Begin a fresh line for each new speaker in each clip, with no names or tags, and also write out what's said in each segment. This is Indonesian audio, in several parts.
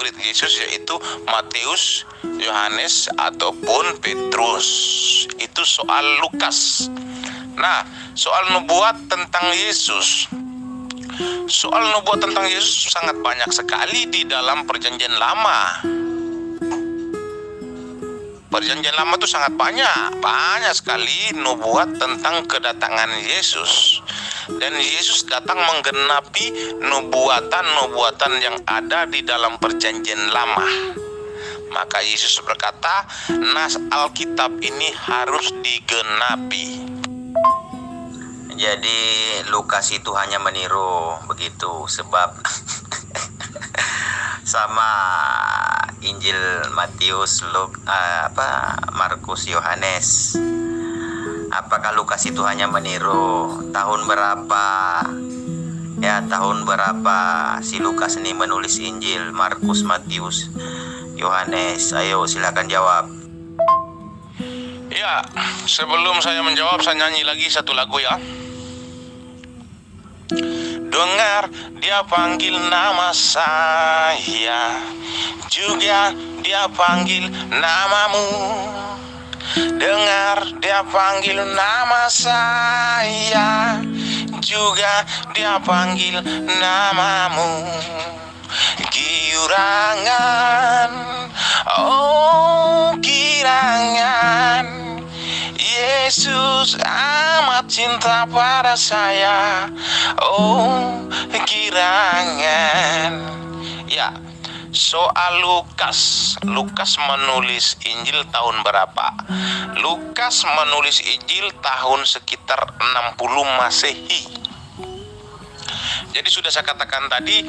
murid Yesus, yaitu Matius, Yohanes ataupun Petrus. Itu soal Lukas. Nah, soal nubuat tentang Yesus. Soal nubuat tentang Yesus sangat banyak sekali di dalam Perjanjian Lama. Perjanjian Lama itu sangat banyak sekali nubuat tentang kedatangan Yesus. Dan Yesus datang menggenapi nubuatan-nubuatan yang ada di dalam Perjanjian Lama. Maka Yesus berkata, nas Alkitab ini harus digenapi.
Jadi Lukas itu hanya meniru begitu, sebab sama Injil Matius, Markus, Yohanes. Apakah Lukas itu hanya meniru tahun berapa? Ya, tahun berapa si Lukas ini menulis Injil, Markus, Matius, Yohanes? Ayo silakan jawab.
Ya, sebelum saya menjawab, saya nyanyi lagi satu lagu ya. Dengar dia panggil nama saya, juga dia panggil namamu. Dengar dia panggil nama saya, juga dia panggil namamu. Kirangan, oh kirangan, Yesus amat cinta pada saya. Oh kirangan. Ya, soal Lukas menulis Injil tahun berapa? Lukas menulis Injil tahun sekitar 60 Masehi. Jadi sudah saya katakan tadi,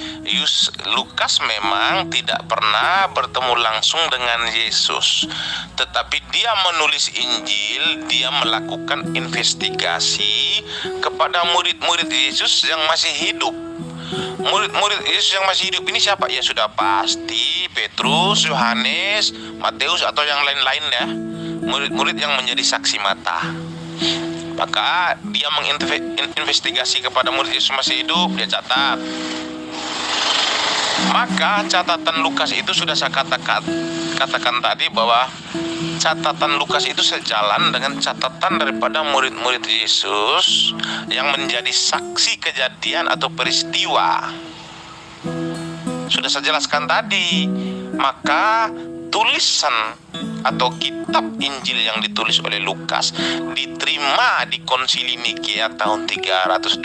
Lukas memang tidak pernah bertemu langsung dengan Yesus. Tetapi dia menulis Injil, dia melakukan investigasi kepada murid-murid Yesus yang masih hidup. Murid-murid Yesus yang masih hidup ini siapa? Ya sudah pasti Petrus, Yohanes, Matius atau yang lain-lain ya. Murid-murid yang menjadi saksi mata. Maka dia menginvestigasi kepada murid Yesus masih hidup, dia catat. Maka catatan Lukas itu sudah saya katakan tadi bahwa catatan Lukas itu sejalan dengan catatan daripada murid-murid Yesus yang menjadi saksi kejadian atau peristiwa. Sudah saya jelaskan tadi. Maka tulisan atau kitab Injil yang ditulis oleh Lukas diterima di Konsili Nikea tahun 325.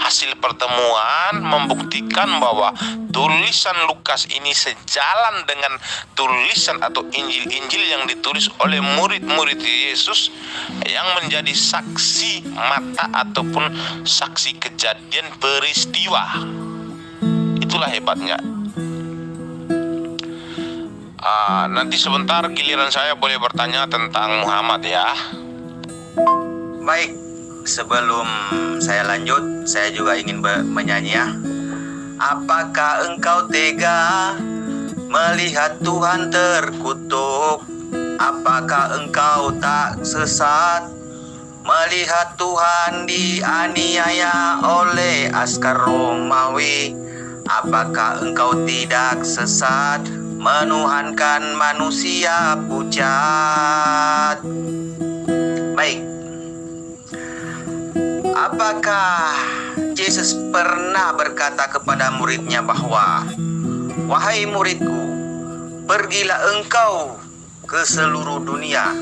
Hasil pertemuan membuktikan bahwa tulisan Lukas ini sejalan dengan tulisan atau Injil-Injil yang ditulis oleh murid-murid Yesus yang menjadi saksi mata ataupun saksi kejadian peristiwa. Itulah hebatnya. Nanti sebentar giliran saya boleh bertanya tentang Muhammad ya.
Baik, sebelum saya lanjut, saya juga ingin menyanyi ya. Apakah engkau tega melihat Tuhan terkutuk? Apakah engkau tak sesat melihat Tuhan dianiaya oleh askar Romawi? Apakah engkau tidak sesat menuhankan manusia pucat? Baik, apakah Yesus pernah berkata kepada muridnya bahwa, wahai muridku, pergilah engkau ke seluruh dunia,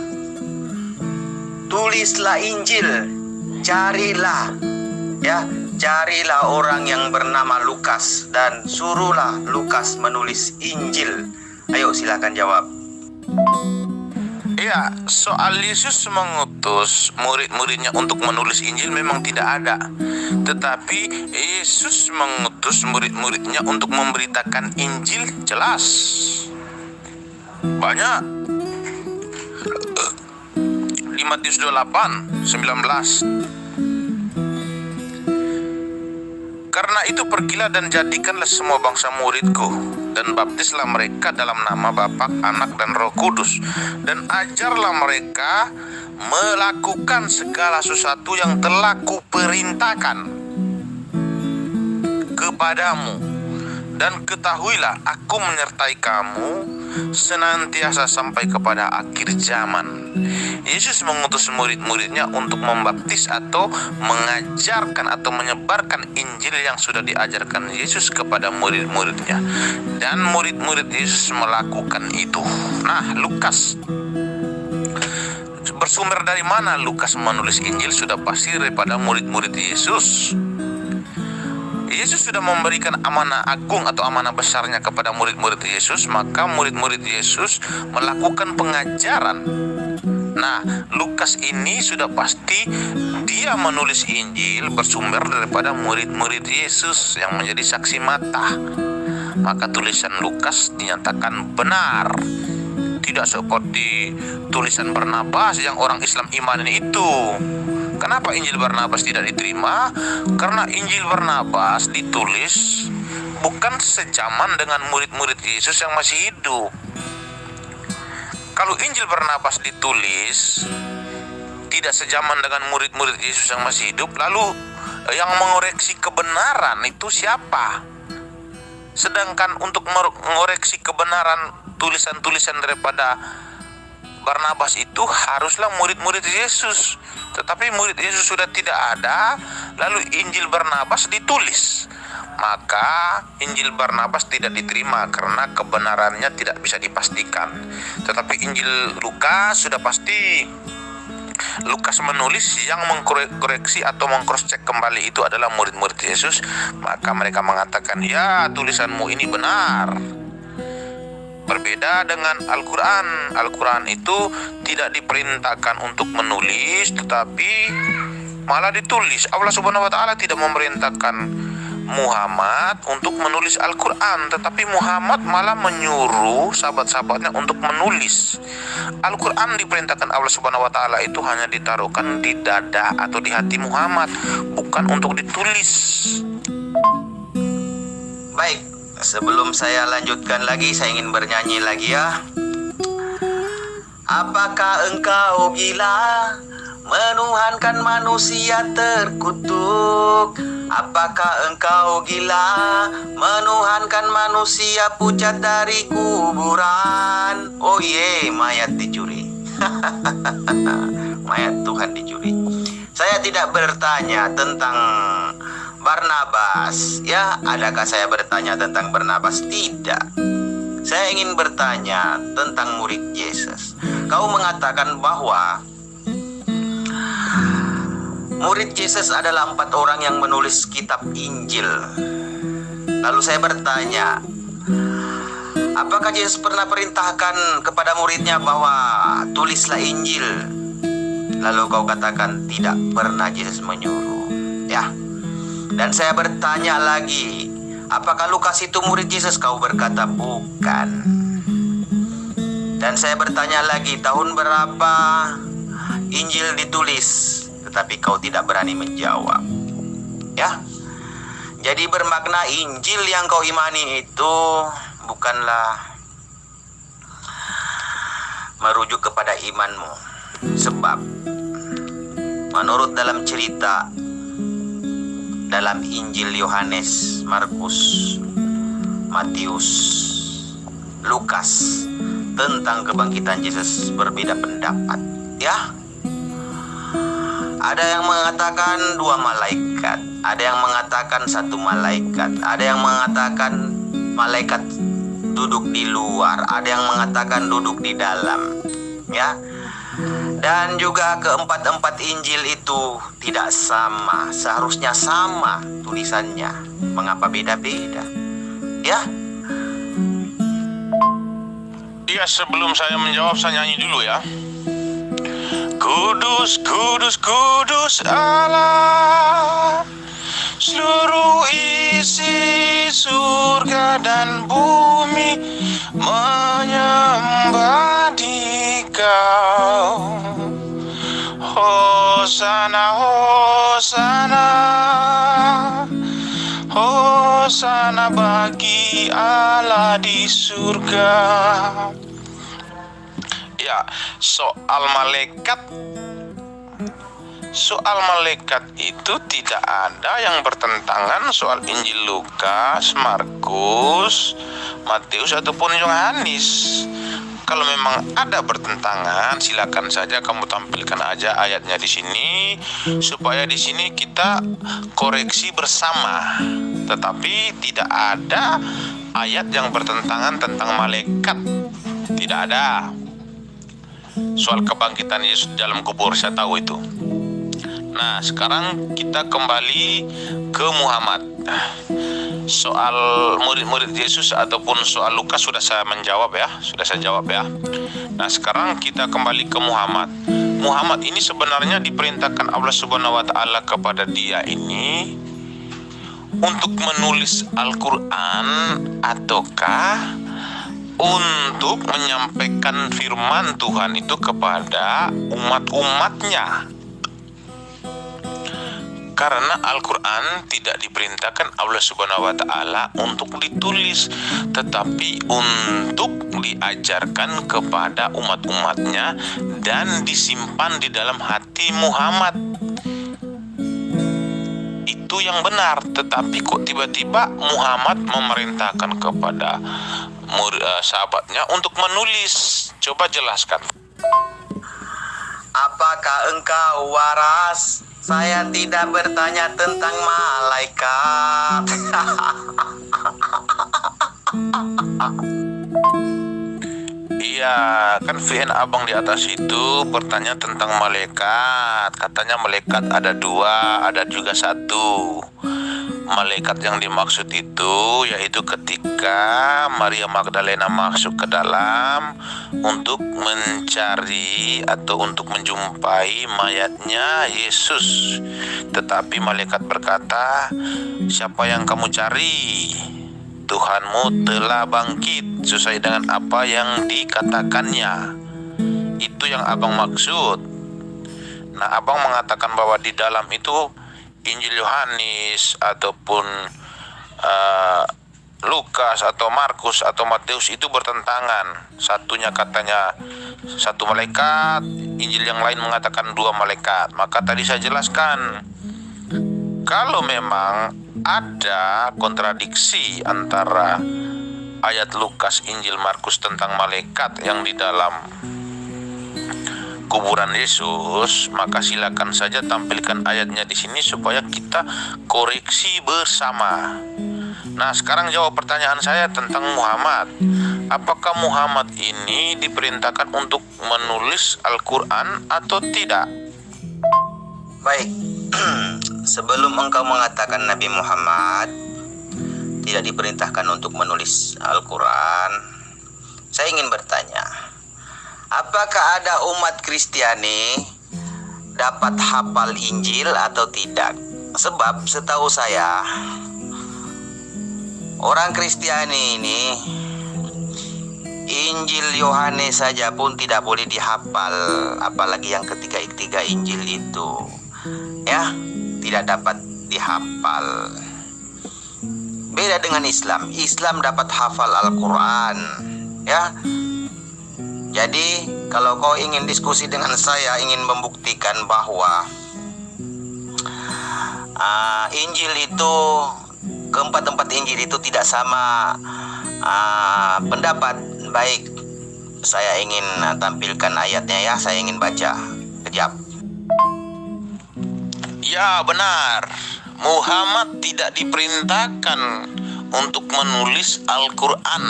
tulislah Injil, carilah orang yang bernama Lukas dan suruhlah Lukas menulis Injil. Ayo silakan jawab.
Ya, soal Yesus mengutus murid-muridnya untuk menulis Injil memang tidak ada. Tetapi Yesus mengutus murid-muridnya untuk memberitakan Injil, jelas. Banyak. Di Matius 28:19. Karena itu pergilah dan jadikanlah semua bangsa muridku, dan baptislah mereka dalam nama Bapa, Anak, dan Roh Kudus, dan ajarlah mereka melakukan segala sesuatu yang telah kuperintahkan kepadamu. Dan ketahuilah, aku menyertai kamu senantiasa sampai kepada akhir zaman. Yesus mengutus murid-muridnya untuk membaptis atau mengajarkan atau menyebarkan Injil yang sudah diajarkan Yesus kepada murid-muridnya. Dan murid-murid Yesus melakukan itu. Nah, Lukas, bersumber dari mana Lukas menulis Injil? Sudah pasti daripada murid-murid Yesus. Yesus sudah memberikan amanah agung atau amanah besarnya kepada murid-murid Yesus, maka murid-murid Yesus melakukan pengajaran. Nah, Lukas ini sudah pasti dia menulis Injil bersumber daripada murid-murid Yesus yang menjadi saksi mata. Maka tulisan Lukas dinyatakan benar. Tidak seperti tulisan Barnabas yang orang Islam imanin itu. Kenapa Injil Barnabas tidak diterima? Karena Injil Barnabas ditulis bukan sejaman dengan murid-murid Yesus yang masih hidup. Kalau Injil Barnabas ditulis tidak sejaman dengan murid-murid Yesus yang masih hidup, lalu yang mengoreksi kebenaran itu siapa? Sedangkan untuk mengoreksi kebenaran tulisan-tulisan daripada Barnabas itu haruslah murid-murid Yesus. Tetapi murid Yesus sudah tidak ada, lalu Injil Barnabas ditulis. Maka Injil Barnabas tidak diterima karena kebenarannya tidak bisa dipastikan. Tetapi Injil Lukas sudah pasti. Lukas menulis, yang mengkoreksi atau mengcross-check kembali itu adalah murid-murid Yesus. Maka mereka mengatakan, ya, tulisanmu ini benar. Berbeda dengan Al-Quran. Al-Quran itu tidak diperintahkan untuk menulis, tetapi malah ditulis. Allah Subhanahu wa Ta'ala tidak memerintahkan Muhammad untuk menulis Al-Quran, tetapi Muhammad malah menyuruh sahabat-sahabatnya untuk menulis. Al-Quran diperintahkan Allah Subhanahu wa Ta'ala itu hanya ditaruhkan di dada atau di hati Muhammad, bukan untuk ditulis.
Baik, sebelum saya lanjutkan lagi, saya ingin bernyanyi lagi ya. Apakah engkau gila menuhankan manusia terkutuk? Apakah engkau gila menuhankan manusia pucat dari kuburan? Oh ye, mayat dicuri. Mayat Tuhan dicuri. Saya tidak bertanya tentang Barnabas, ya. Adakah saya bertanya tentang Barnabas? Tidak. Saya ingin bertanya tentang murid Yesus. Kau mengatakan bahwa murid Yesus adalah 4 orang yang menulis kitab Injil. Lalu saya bertanya, apakah Yesus pernah perintahkan kepada muridnya bahwa tulislah Injil? Lalu kau katakan tidak pernah Yesus menyuruh, ya. Dan saya bertanya lagi, apakah Lukas itu murid Yesus? Kau berkata bukan. Dan saya bertanya lagi, tahun berapa Injil ditulis? Tetapi kau tidak berani menjawab, ya. Jadi bermakna Injil yang kau imani itu bukanlah merujuk kepada imanmu. Sebab menurut dalam cerita dalam Injil Yohanes, Markus, Matius, Lukas tentang kebangkitan Yesus berbeda pendapat, ya. Ada yang mengatakan 2 malaikat, ada yang mengatakan 1 malaikat, ada yang mengatakan malaikat duduk di luar, ada yang mengatakan duduk di dalam, ya. Dan juga keempat-empat Injil itu tidak sama. Seharusnya sama tulisannya. Mengapa beda-beda? Ya.
Ya, sebelum saya menjawab, saya nyanyi dulu ya. Kudus, kudus, kudus Allah, seluruh isi surga dan bumi menyembah Dikau. Hosana, Hosana, Hosana bagi Allah di surga. Ya, soal malaikat soal malaikat itu tidak ada yang bertentangan soal Injil Lukas, Markus, Matius ataupun Yohanes. Kalau memang ada bertentangan, silakan saja kamu tampilkan aja ayatnya di sini supaya di sini kita koreksi bersama. Tetapi tidak ada ayat yang bertentangan tentang malaikat. Tidak ada. Soal kebangkitan Yesus dalam kubur saya tahu itu. Nah, sekarang kita kembali ke Muhammad. Soal murid-murid Yesus ataupun soal Lukas sudah saya menjawab ya, sudah saya jawab ya. Nah, sekarang kita kembali ke Muhammad. Muhammad ini sebenarnya diperintahkan Allah Subhanahu wa taala kepada dia ini untuk menulis Al-Qur'an ataukah untuk menyampaikan firman Tuhan itu kepada umat-umatnya. Karena Al-Quran tidak diperintahkan Allah Subhanahu wa taala untuk ditulis, tetapi untuk diajarkan kepada umat-umatnya dan disimpan di dalam hati Muhammad. Itu yang benar, tetapi kok tiba-tiba Muhammad memerintahkan kepada sahabatnya untuk menulis. Coba jelaskan.
Apakah engkau waras? Saya tidak bertanya tentang malaikat.
Iya, kan VN abang di atas itu bertanya tentang malaikat. Katanya malaikat ada 2, ada juga 1. Malaikat yang dimaksud itu yaitu ketika Maria Magdalena masuk ke dalam untuk mencari atau untuk menjumpai mayatnya Yesus. Tetapi malaikat berkata, "Siapa yang kamu cari? Tuhanmu telah bangkit sesuai dengan apa yang dikatakannya." Itu yang abang maksud. Nah, abang mengatakan bahwa di dalam itu Injil Yohanes ataupun Lukas atau Markus atau Matius itu bertentangan. Satunya katanya 1 malaikat, Injil yang lain mengatakan 2 malaikat. Maka tadi saya jelaskan, kalau memang ada kontradiksi antara ayat Lukas, Injil Markus tentang malaikat yang di dalam kuburan Yesus, maka silakan saja tampilkan ayatnya di sini supaya kita koreksi bersama. Nah, sekarang jawab pertanyaan saya tentang Muhammad. Apakah Muhammad ini diperintahkan untuk menulis Al-Quran atau tidak?
Baik, sebelum engkau mengatakan Nabi Muhammad tidak diperintahkan untuk menulis Al-Quran, saya ingin bertanya, apakah ada umat Kristiani dapat hafal Injil atau tidak? Sebab setahu saya orang Kristiani ini Injil Yohanes saja pun tidak boleh dihafal, apalagi yang ketiga Injil itu, ya, tidak dapat dihafal. Beda dengan Islam. Islam dapat hafal Al-Quran, ya. Jadi kalau kau ingin diskusi dengan saya, ingin membuktikan bahwa Injil itu, keempat Injil itu tidak sama pendapat, baik, saya ingin tampilkan ayatnya ya, saya ingin baca. Kejap.
Ya, benar. Muhammad tidak diperintahkan untuk menulis Al-Quran.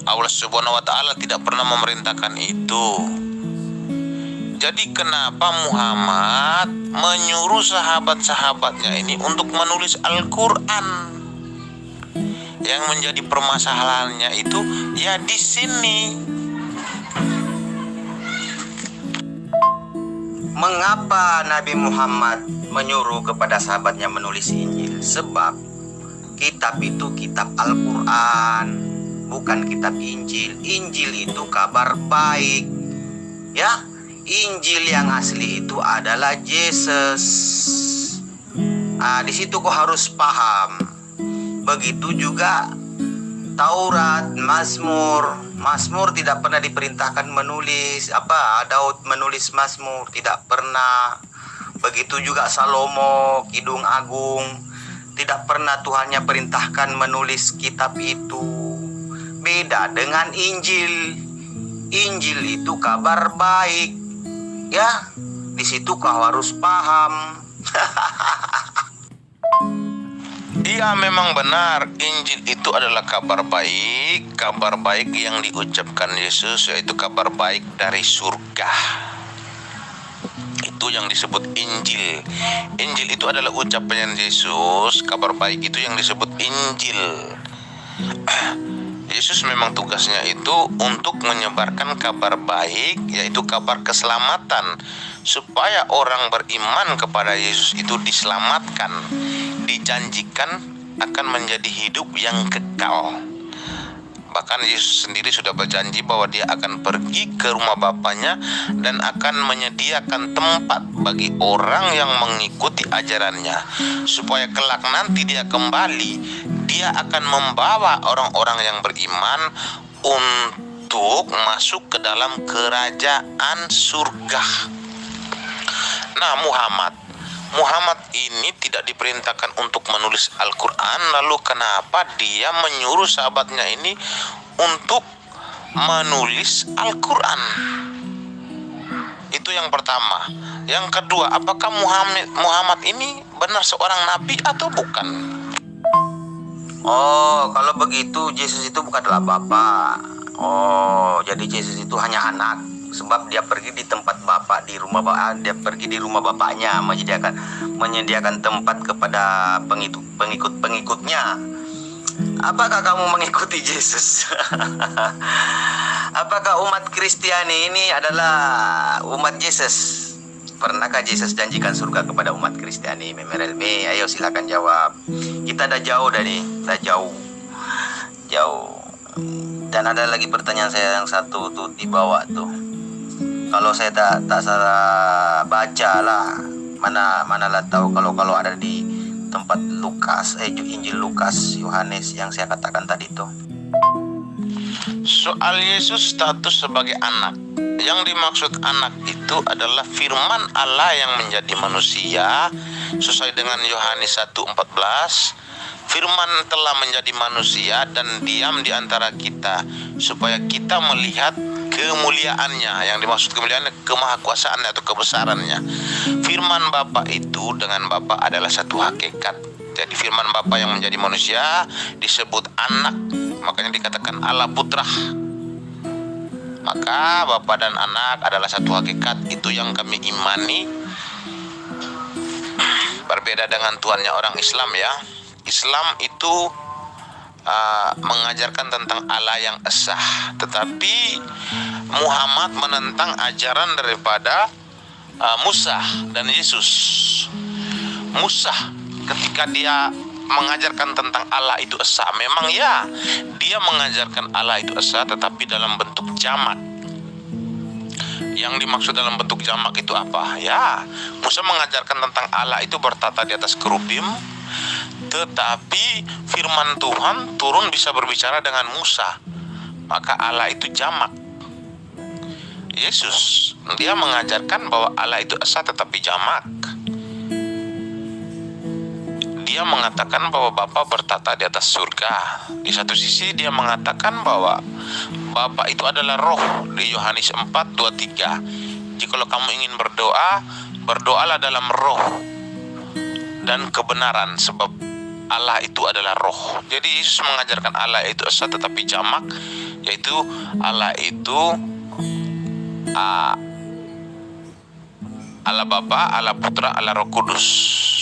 Allah Subhanahu wa taala tidak pernah memerintahkan itu. Jadi kenapa Muhammad menyuruh sahabat-sahabatnya ini untuk menulis Al-Quran? Yang menjadi permasalahannya itu ya di sini.
Mengapa Nabi Muhammad menyuruh kepada sahabatnya menulis Injil? Sebab kitab itu kitab Al-Quran, bukan kitab Injil. Injil itu kabar baik, ya. Injil yang asli itu adalah Yesus. Di situ kau harus paham. Begitu juga Taurat, Mazmur tidak pernah diperintahkan menulis. Daud menulis Mazmur, tidak pernah. Begitu juga Salomo, Kidung Agung, tidak pernah Tuhannya perintahkan menulis kitab itu. Beda dengan Injil. Injil itu kabar baik. Ya, di situ kau harus paham.
Iya, memang benar, Injil itu adalah kabar baik yang diucapkan Yesus, yaitu kabar baik dari surga. Itu yang disebut Injil. Injil itu adalah ucapan Yesus, kabar baik itu yang disebut Injil. Yesus memang tugasnya itu untuk menyebarkan kabar baik, yaitu kabar keselamatan, supaya orang beriman kepada Yesus itu diselamatkan, dijanjikan akan menjadi hidup yang kekal. Bahkan Yesus sendiri sudah berjanji bahwa dia akan pergi ke rumah Bapanya dan akan menyediakan tempat bagi orang yang mengikuti ajarannya, supaya kelak nanti dia kembali, dia akan membawa orang-orang yang beriman untuk masuk ke dalam kerajaan surga. Nah, Muhammad ini tidak diperintahkan untuk menulis Al-Quran. Lalu kenapa dia menyuruh sahabatnya ini untuk menulis Al-Quran? Itu yang pertama. Yang kedua, apakah Muhammad ini benar seorang nabi atau bukan?
Oh, kalau begitu Yesus itu bukanlah Bapa. Oh, jadi Yesus itu hanya anak. Sebab dia pergi di tempat Bapa, dia pergi di rumah Bapaknya, menyediakan tempat kepada pengikut-pengikutnya. Apakah kamu mengikuti Yesus? Apakah umat Kristiani ini adalah umat Yesus? Pernahkah Yesus janjikan surga kepada umat Kristiani? Memerelme, ayo silakan jawab. Kita dah jauh jauh. Dan ada lagi pertanyaan saya yang satu tuh di bawah tuh. Kalau saya tak salah baca lah, manalah tahu kalau ada di tempat Lukas, Injil Lukas, Yohanes yang saya katakan tadi tuh.
Soal Yesus status sebagai anak. Yang dimaksud anak itu adalah firman Allah yang menjadi manusia. Sesuai dengan Yohanes 1:14, firman telah menjadi manusia dan diam di antara kita, supaya kita melihat kemuliaannya. Yang dimaksud kemuliaannya, kemahakuasaannya atau kebesarannya. Firman Bapa itu dengan Bapa adalah satu hakikat. Jadi firman Bapa yang menjadi manusia disebut anak. Makanya dikatakan Allah Putra. Maka Bapa dan anak adalah satu hakikat. Itu yang kami imani. Berbeda dengan tuannya orang Islam ya. Islam itu mengajarkan tentang Allah yang esa, tetapi Muhammad menentang ajaran daripada Musa dan Yesus. Musa ketika dia mengajarkan tentang Allah itu esa, memang ya dia mengajarkan Allah itu esa, tetapi dalam bentuk jamak. Yang dimaksud dalam bentuk jamak itu apa? Ya, Musa mengajarkan tentang Allah itu bertata di atas kerubim, tetapi firman Tuhan turun bisa berbicara dengan Musa. Maka Allah itu jamak. Yesus, dia mengajarkan bahwa Allah itu esa tetapi jamak. Dia mengatakan bahwa Bapa bertata di atas surga. Di satu sisi dia mengatakan bahwa Bapa itu adalah roh di Yohanes 4:23. Jikalau kamu ingin berdoa, berdoalah dalam roh dan kebenaran, sebab Allah itu adalah roh. Jadi Yesus mengajarkan Allah itu esa tetapi jamak, yaitu Allah itu Allah Bapa, Allah Putra, Allah Roh Kudus.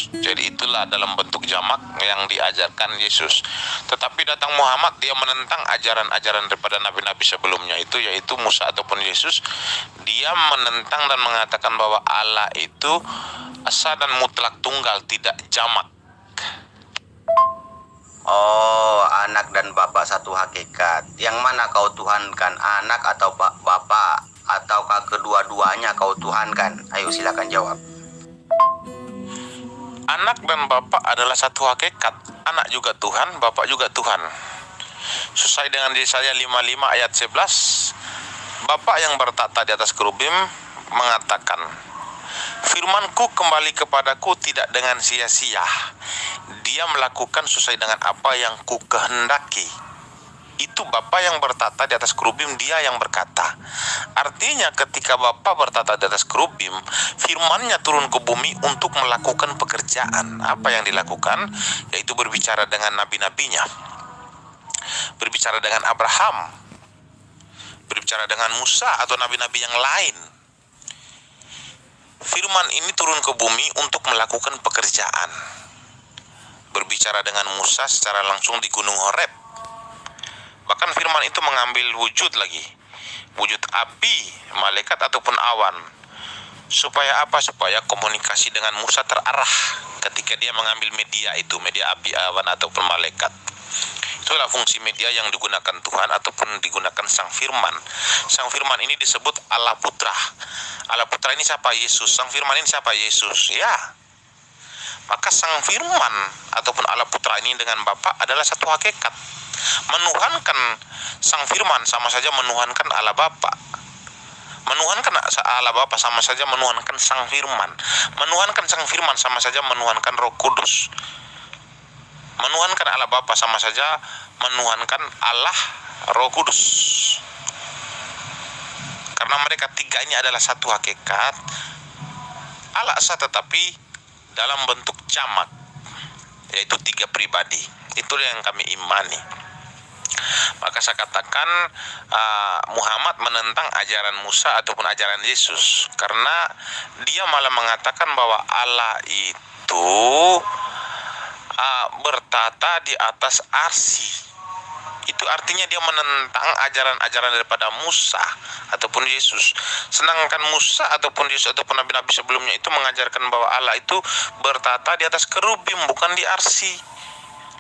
Jadi itulah dalam bentuk jamak yang diajarkan Yesus. Tetapi datang Muhammad, dia menentang ajaran-ajaran daripada nabi-nabi sebelumnya itu, yaitu Musa ataupun Yesus. Dia menentang dan mengatakan bahwa Allah itu esa dan mutlak tunggal, tidak jamak.
Oh, anak dan Bapa satu hakikat. Yang mana kau tuhankan, anak atau Bapa? Ataukah kedua-duanya kau tuhankan? Ayo silakan jawab.
Anak dan Bapa adalah satu hakikat. Anak juga Tuhan, Bapa juga Tuhan. Sesuai dengan Yesaya 55 ayat 11, Bapa yang bertata di atas kerubim mengatakan, Firman-Ku kembali kepadaku tidak dengan sia-sia. Dia melakukan sesuai dengan apa yang Ku kehendaki. Itu Bapa yang bertata di atas kerubim, Dia yang berkata. Artinya ketika Bapa bertata di atas kerubim, firman-Nya turun ke bumi untuk melakukan pekerjaan. Apa yang dilakukan? Yaitu berbicara dengan nabi-nabinya, berbicara dengan Abraham, berbicara dengan Musa atau nabi-nabi yang lain. Firman ini turun ke bumi untuk melakukan pekerjaan. Berbicara dengan Musa secara langsung di Gunung Horeb. Bahkan firman itu mengambil wujud lagi, wujud api, malaikat ataupun awan. Supaya apa? Supaya komunikasi dengan Musa terarah ketika dia mengambil media itu, media api, awan ataupun malaikat. Itulah fungsi media yang digunakan Tuhan ataupun digunakan Sang Firman. Sang Firman ini disebut Allah Putra. Allah Putra ini siapa? Yesus. Sang Firman ini siapa? Yesus. Ya. Maka Sang Firman ataupun Allah Putra ini dengan Bapa adalah satu hakikat. Menuhankan Sang Firman sama saja menuhankan Allah Bapa. Menuhankan Allah Bapa sama saja menuhankan Sang Firman. Menuhankan Sang Firman sama saja menuhankan Roh Kudus. Menuhankan Allah Bapa sama saja menuhankan Allah Roh Kudus. Karena mereka tiga ini adalah satu hakikat, Allah Esa tetapi dalam bentuk jamak, yaitu tiga pribadi. Itulah yang kami imani. Maka saya katakan Muhammad menentang ajaran Musa ataupun ajaran Yesus, karena dia malah mengatakan bahwa Allah itu bertata di atas arsy. Itu artinya dia menentang ajaran-ajaran daripada Musa ataupun Yesus. Sedangkan Musa ataupun Yesus ataupun nabi-nabi sebelumnya itu mengajarkan bahwa Allah itu bertata di atas kerubim, bukan di arsy.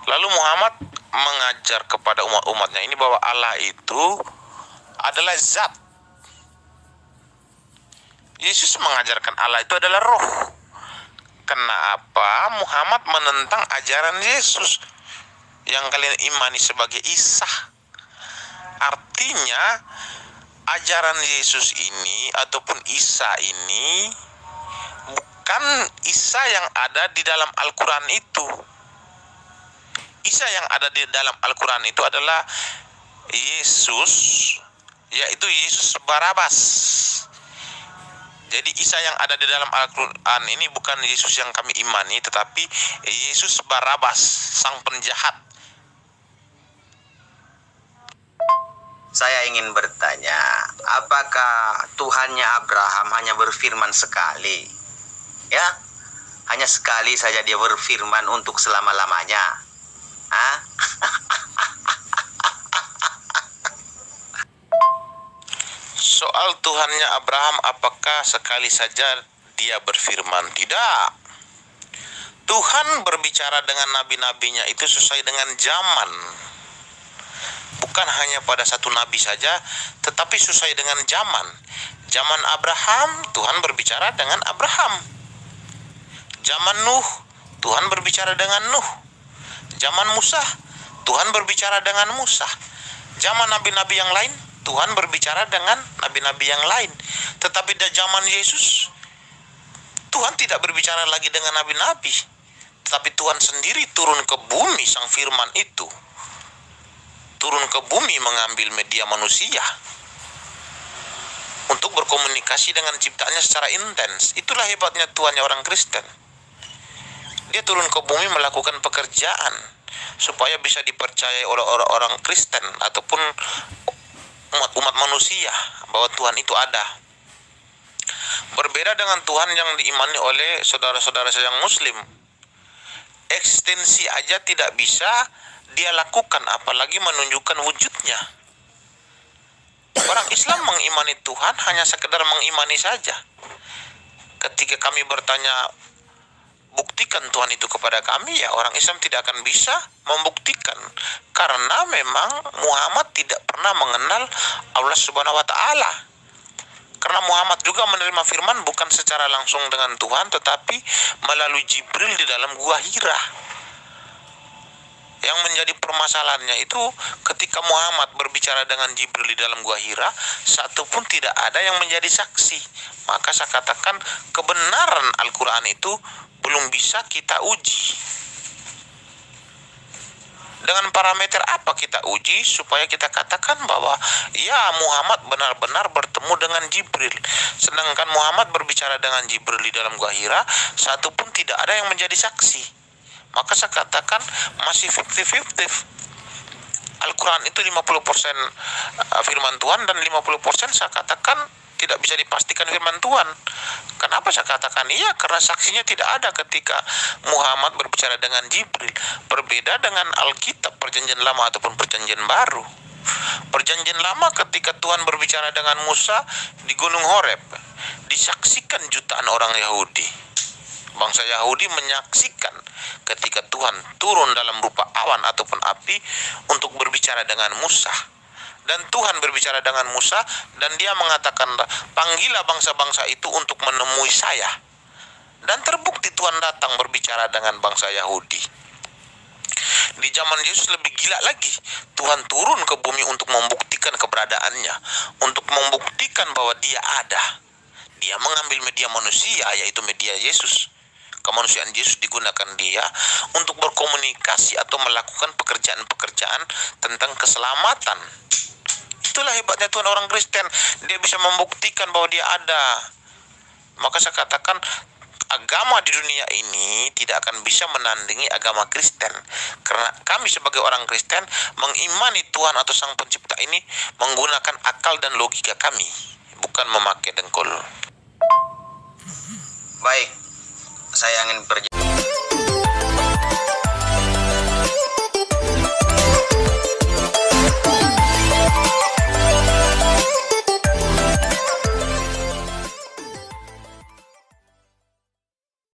Lalu Muhammad mengajar kepada umat-umatnya ini bahwa Allah itu adalah zat. Yesus mengajarkan Allah itu adalah roh. Kenapa Muhammad menentang ajaran Yesus yang kalian imani sebagai Isa? Artinya ajaran Yesus ini ataupun Isa ini bukan Isa yang ada di dalam Al-Quran itu. Isa yang ada di dalam Al-Quran itu adalah Yesus, yaitu Yesus Barabas. Jadi Isa yang ada di dalam Al-Quran ini bukan Yesus yang kami imani, tetapi Yesus Barabas, sang penjahat.
Saya ingin bertanya, apakah Tuhannya Abraham hanya berfirman sekali? Ya, hanya sekali saja dia berfirman untuk selama-lamanya.
Soal Tuhannya Abraham, apakah sekali saja dia berfirman? Tidak. Tuhan berbicara dengan nabi-nabinya itu sesuai dengan zaman. Bukan hanya pada satu nabi saja, tetapi sesuai dengan zaman. Zaman Abraham, Tuhan berbicara dengan Abraham. Zaman Nuh, Tuhan berbicara dengan Nuh. Zaman Musa, Tuhan berbicara dengan Musa. Zaman nabi-nabi yang lain, Tuhan berbicara dengan nabi-nabi yang lain. Tetapi di zaman Yesus, Tuhan tidak berbicara lagi dengan nabi-nabi, tetapi Tuhan sendiri turun ke bumi, Sang Firman itu turun ke bumi mengambil media manusia untuk berkomunikasi dengan ciptaannya secara intens. Itulah hebatnya Tuhannya orang Kristen. Dia turun ke bumi melakukan pekerjaan supaya bisa dipercayai oleh orang-orang Kristen ataupun umat manusia bahwa Tuhan itu ada. Berbeda dengan Tuhan yang diimani oleh saudara-saudara saya yang Muslim. Ekstensi aja tidak bisa dia lakukan, apalagi menunjukkan wujudnya. Orang Islam mengimani Tuhan hanya sekedar mengimani saja. Ketika kami bertanya, buktikan Tuhan itu kepada kami, ya orang Islam tidak akan bisa membuktikan, karena memang Muhammad tidak pernah mengenal Allah Subhanahu wa Ta'ala. Karena Muhammad juga menerima firman bukan secara langsung dengan Tuhan, tetapi melalui Jibril di dalam gua Hira. Yang menjadi permasalahannya itu ketika Muhammad berbicara dengan Jibril di dalam gua Hira, satu pun tidak ada yang menjadi saksi. maka saya katakan kebenaran Al-Quran itu belum bisa kita uji. Dengan parameter apa kita uji supaya kita katakan bahwa ya Muhammad benar-benar bertemu dengan Jibril, sedangkan Muhammad berbicara dengan Jibril di dalam Gua Hira, satu pun tidak ada yang menjadi saksi. Maka saya katakan masih 50-50. Al-Quran itu 50% firman Tuhan dan 50% saya katakan tidak bisa dipastikan firman Tuhan. Kenapa saya katakan iya? Karena saksinya tidak ada ketika Muhammad berbicara dengan Jibril. Berbeda dengan Alkitab Perjanjian Lama ataupun Perjanjian Baru. Perjanjian Lama ketika Tuhan berbicara dengan Musa di Gunung Horeb, disaksikan jutaan orang Yahudi. Bangsa Yahudi menyaksikan ketika Tuhan turun dalam rupa awan ataupun api untuk berbicara dengan Musa. Dan Tuhan berbicara dengan Musa dan dia mengatakan, panggillah bangsa-bangsa itu untuk menemui saya. Dan terbukti Tuhan datang berbicara dengan bangsa Yahudi. Di zaman Yesus lebih gila lagi. Tuhan turun ke bumi untuk membuktikan keberadaannya, untuk membuktikan bahwa dia ada. Dia mengambil media manusia, yaitu media Yesus. Kemanusiaan Yesus digunakan dia untuk berkomunikasi atau melakukan pekerjaan-pekerjaan tentang keselamatan. Itulah hebatnya Tuhan orang Kristen. Dia bisa membuktikan bahwa dia ada. Maka saya katakan agama di dunia ini tidak akan bisa menandingi agama Kristen. Karena kami sebagai orang Kristen mengimani Tuhan atau Sang Pencipta ini menggunakan akal dan logika kami, bukan memakai dengkul.
Baik, saya ingin